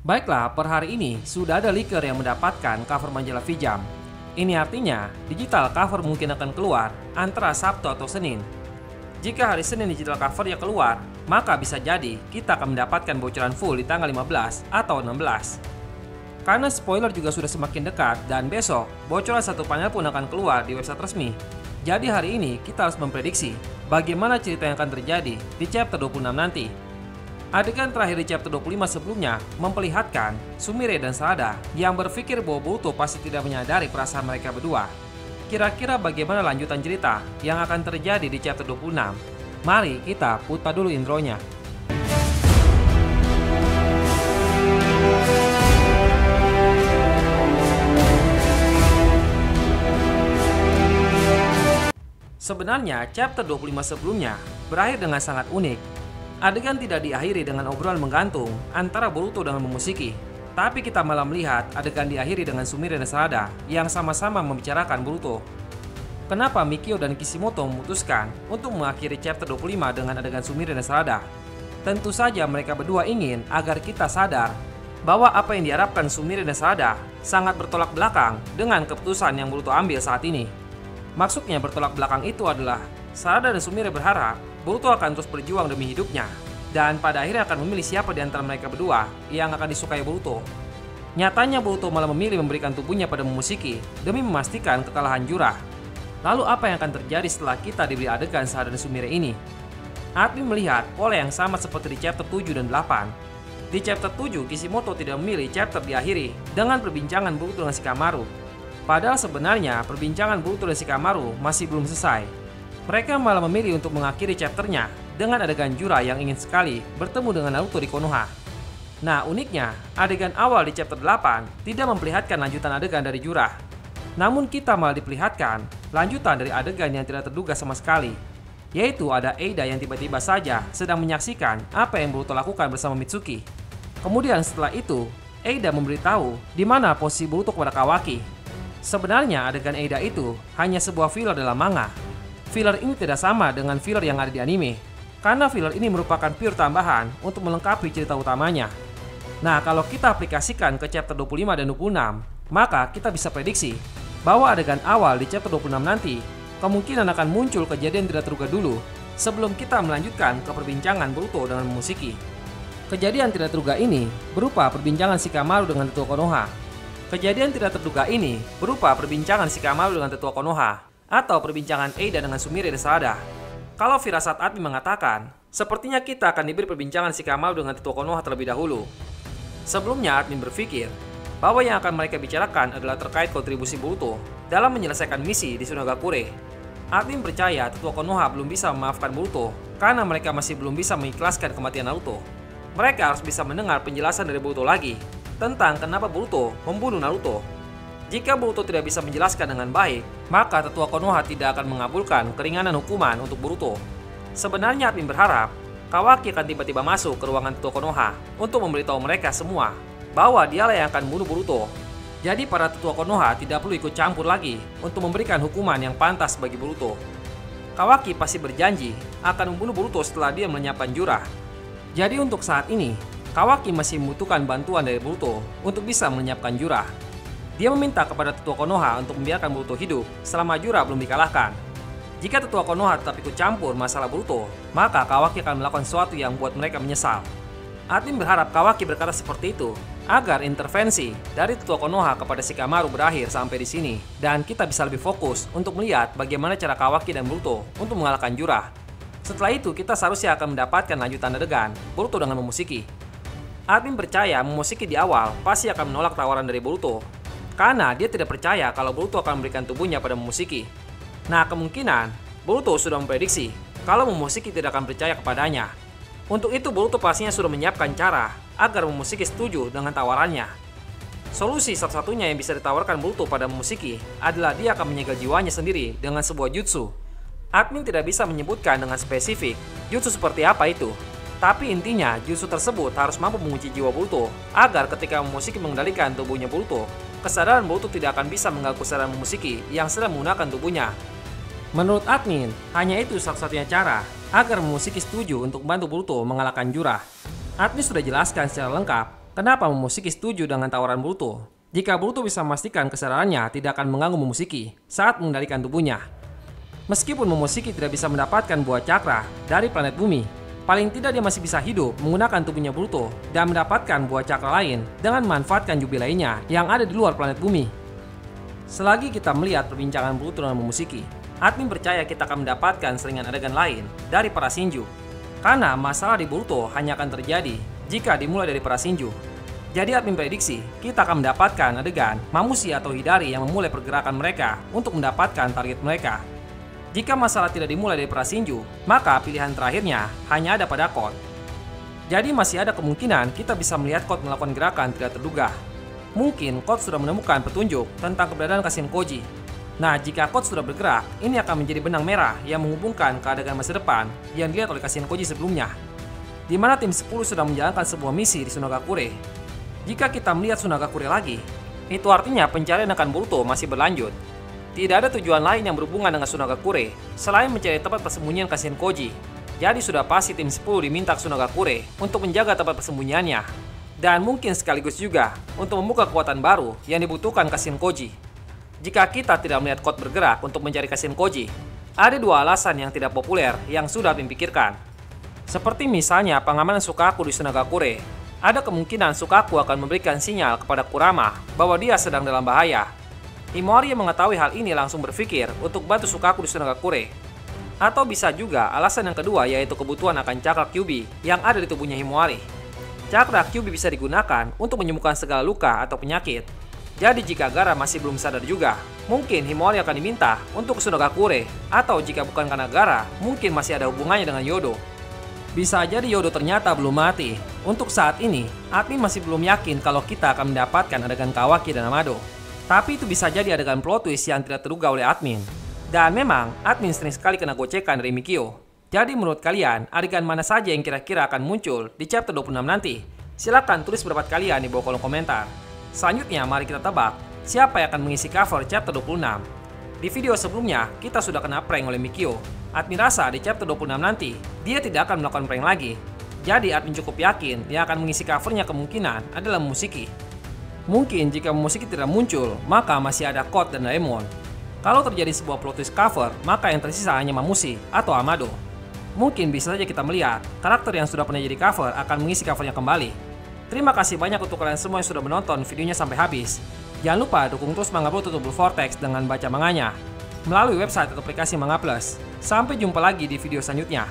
Baiklah, per hari ini sudah ada leaker yang mendapatkan cover majalah Vijam. Ini artinya, digital cover mungkin akan keluar antara Sabtu atau Senin. Jika hari Senin digital covernya keluar, maka bisa jadi kita akan mendapatkan bocoran full di tanggal 15 atau 16. Karena spoiler juga sudah semakin dekat dan besok bocoran satu panel pun akan keluar di website resmi. Jadi hari ini kita harus memprediksi bagaimana cerita yang akan terjadi di chapter 26 nanti. Adegan terakhir di chapter 25 sebelumnya memperlihatkan Sumire dan Sarada yang berpikir bahwa Boruto pasti tidak menyadari perasaan mereka berdua. Kira-kira bagaimana lanjutan cerita yang akan terjadi di chapter 26? Mari kita putar dulu intronya. Sebenarnya chapter 25 sebelumnya berakhir dengan sangat unik. Adegan tidak diakhiri dengan obrolan menggantung antara Boruto dengan Momoshiki, tapi kita malah melihat adegan diakhiri dengan Sumire dan Sarada yang sama-sama membicarakan Boruto. Kenapa Mikio dan Kishimoto memutuskan untuk mengakhiri chapter 25 dengan adegan Sumire dan Sarada? Tentu saja mereka berdua ingin agar kita sadar bahwa apa yang diharapkan Sumire dan Sarada sangat bertolak belakang dengan keputusan yang Boruto ambil saat ini. Maksudnya bertolak belakang itu adalah Sarada dan Sumire berharap Boruto akan terus berjuang demi hidupnya, dan pada akhirnya akan memilih siapa di antara mereka berdua yang akan disukai Boruto. Nyatanya Boruto malah memilih memberikan tubuhnya pada Momoshiki demi memastikan kekalahan Jurah. Lalu apa yang akan terjadi setelah kita diberi adegan Sarada dan Sumire ini? Admin melihat pola yang sama seperti di chapter 7 dan 8. Di chapter 7, Kishimoto tidak memilih chapter diakhiri dengan perbincangan Boruto dengan Shikamaru. Padahal sebenarnya perbincangan Boruto dan Shikamaru masih belum selesai. Mereka malah memilih untuk mengakhiri chapternya dengan adegan Jurah yang ingin sekali bertemu dengan Naruto di Konoha. Nah uniknya, adegan awal di chapter 8 tidak memperlihatkan lanjutan adegan dari Jurah. Namun kita malah diperlihatkan lanjutan dari adegan yang tidak terduga sama sekali. Yaitu ada Eida yang tiba-tiba saja sedang menyaksikan apa yang Boruto lakukan bersama Mitsuki. Kemudian setelah itu, Eida memberitahu di mana posisi Boruto kepada Kawaki. Sebenarnya adegan Eida itu hanya sebuah filler dalam manga. Filler ini tidak sama dengan filler yang ada di anime, karena filler ini merupakan pure tambahan untuk melengkapi cerita utamanya. Nah, kalau kita aplikasikan ke chapter 25 dan 26, maka kita bisa prediksi bahwa adegan awal di chapter 26 nanti kemungkinan akan muncul kejadian tidak terduga dulu sebelum kita melanjutkan ke perbincangan Boruto dengan Momoshiki. Kejadian tidak terduga ini berupa perbincangan Shikamaru dengan Tetua Konoha. Kejadian tidak terduga ini berupa perbincangan Shikamaru dengan Tetua Konoha atau perbincangan Eida dengan Sumire dan Sarada. Kalau firasat admin mengatakan, sepertinya kita akan diberi perbincangan Shikamaru dengan Tetua Konoha terlebih dahulu. Sebelumnya admin berpikir bahwa yang akan mereka bicarakan adalah terkait kontribusi Boruto dalam menyelesaikan misi di Sunagakure. Admin percaya Tetua Konoha belum bisa memaafkan Boruto karena mereka masih belum bisa mengikhlaskan kematian Naruto. Mereka harus bisa mendengar penjelasan dari Boruto lagi tentang kenapa Boruto membunuh Naruto. Jika Boruto tidak bisa menjelaskan dengan baik, maka Tetua Konoha tidak akan mengabulkan keringanan hukuman untuk Boruto. Sebenarnya admin berharap Kawaki akan tiba-tiba masuk ke ruangan Tetua Konoha untuk memberitahu mereka semua bahwa dialah yang akan membunuh Boruto. Jadi para Tetua Konoha tidak perlu ikut campur lagi untuk memberikan hukuman yang pantas bagi Boruto. Kawaki pasti berjanji akan membunuh Boruto setelah dia melenyapkan Jurah. Jadi untuk saat ini, Kawaki masih membutuhkan bantuan dari Boruto untuk bisa melenyapkan Jurah. Dia meminta kepada Tetua Konoha untuk membiarkan Boruto hidup selama Jurah belum dikalahkan. Jika Tetua Konoha tetap ikut campur masalah Boruto, maka Kawaki akan melakukan sesuatu yang membuat mereka menyesal. Admin berharap Kawaki berkata seperti itu agar intervensi dari Tetua Konoha kepada Shikamaru berakhir sampai di sini, dan kita bisa lebih fokus untuk melihat bagaimana cara Kawaki dan Boruto untuk mengalahkan Jurah. Setelah itu kita seharusnya akan mendapatkan lanjutan adegan Boruto dengan Momoshiki. Admin percaya Momoshiki di awal pasti akan menolak tawaran dari Boruto, karena dia tidak percaya kalau Boruto akan memberikan tubuhnya pada Momoshiki. Nah, kemungkinan Boruto sudah memprediksi kalau Momoshiki tidak akan percaya kepadanya. Untuk itu Boruto pastinya sudah menyiapkan cara agar Momoshiki setuju dengan tawarannya. Solusi satu-satunya yang bisa ditawarkan Boruto pada Momoshiki adalah dia akan menyegel jiwanya sendiri dengan sebuah jutsu. Admin tidak bisa menyebutkan dengan spesifik jutsu seperti apa itu. Tapi intinya jutsu tersebut harus mampu mengunci jiwa Boruto agar ketika Momoshiki mengendalikan tubuhnya Boruto, kesadaran Boruto tidak akan bisa mengganggu kesadaran Momoshiki yang sedang menggunakan tubuhnya. Menurut admin, hanya itu satu-satunya cara agar Momoshiki setuju untuk membantu Boruto mengalahkan Jurah. Admin sudah jelaskan secara lengkap Kenapa Momoshiki setuju dengan tawaran Boruto? Jika Boruto bisa memastikan kesadarannya tidak akan mengganggu Momoshiki saat mengendalikan tubuhnya. Meskipun Momoshiki tidak bisa mendapatkan buah cakra dari planet bumi, paling tidak dia masih bisa hidup menggunakan tubuhnya Boruto dan mendapatkan buah cakra lain dengan memanfaatkan jubi lainnya yang ada di luar planet bumi. Selagi kita melihat perbincangan Boruto dengan Momoshiki, admin percaya kita akan mendapatkan selingan adegan lain dari para Shinju. Karena masalah di Boruto hanya akan terjadi jika dimulai dari para Shinju. Jadi admin prediksi, kita akan mendapatkan adegan Mamushi atau Hidari yang memulai pergerakan mereka untuk mendapatkan target mereka. Jika masalah tidak dimulai dari para Shinju, maka pilihan terakhirnya hanya ada pada Code. Jadi masih ada kemungkinan kita bisa melihat Code melakukan gerakan tidak terduga. Mungkin Code sudah menemukan petunjuk tentang keberadaan Kashin Koji. Nah, jika Code sudah bergerak, ini akan menjadi benang merah yang menghubungkan ke adegan masa depan yang dilihat oleh Kashin Koji sebelumnya, di mana tim 10 sedang menjalankan sebuah misi di Sunagakure. Jika kita melihat Sunagakure lagi, itu artinya pencarian akan Boruto masih berlanjut. Tidak ada tujuan lain yang berhubungan dengan Sunagakure selain mencari tempat persembunyian Kashin Koji. Jadi sudah pasti tim 10 diminta ke Sunagakure untuk menjaga tempat persembunyiannya. Dan mungkin sekaligus juga untuk membuka kekuatan baru yang dibutuhkan Kashin Koji. Jika kita tidak melihat Code bergerak untuk mencari Kashin Koji, ada dua alasan yang tidak populer yang sudah dipikirkan. Seperti misalnya pengamanan Sukaku di Sunagakure. Ada kemungkinan Sukaku akan memberikan sinyal kepada Kurama bahwa dia sedang dalam bahaya. Himawari yang mengetahui hal ini langsung berpikir untuk bantu Sukaku di Sunagakure. Atau bisa juga alasan yang kedua yaitu kebutuhan akan cakra Kyuubi yang ada di tubuhnya Himawari. Cakra Kyuubi bisa digunakan untuk menyembuhkan segala luka atau penyakit. Jadi jika Gaara masih belum sadar juga, mungkin Himawari akan diminta untuk ke Sunagakure. Atau jika bukan karena Gaara, mungkin masih ada hubungannya dengan Yodo. Bisa jadi Yodo ternyata belum mati. Untuk saat ini, admin masih belum yakin kalau kita akan mendapatkan adegan Kawaki dan Amado. Tapi itu bisa jadi adegan plot twist yang tidak terduga oleh admin. Dan memang, admin sering sekali kena gocekan dari Mikio. Jadi menurut kalian, adegan mana saja yang kira-kira akan muncul di chapter 26 nanti? Silahkan tulis pendapat kalian di bawah kolom komentar. Selanjutnya, mari kita tebak siapa yang akan mengisi cover chapter 26. Di video sebelumnya, kita sudah kena prank oleh Mikio. Admin rasa di chapter 26 nanti, dia tidak akan melakukan prank lagi. Jadi admin cukup yakin yang akan mengisi covernya kemungkinan adalah Momoshiki. Mungkin jika Momoshiki tidak muncul, maka masih ada Code dan Doraemon. Kalau terjadi sebuah plot twist cover, maka yang tersisa hanya Mamushi atau Amado. Mungkin bisa saja kita melihat karakter yang sudah pernah jadi cover akan mengisi covernya kembali. Terima kasih banyak untuk kalian semua yang sudah menonton videonya sampai habis. Jangan lupa dukung terus Manga Boruto Double Vortex dengan baca manganya melalui website atau aplikasi Manga Plus. Sampai jumpa lagi di video selanjutnya.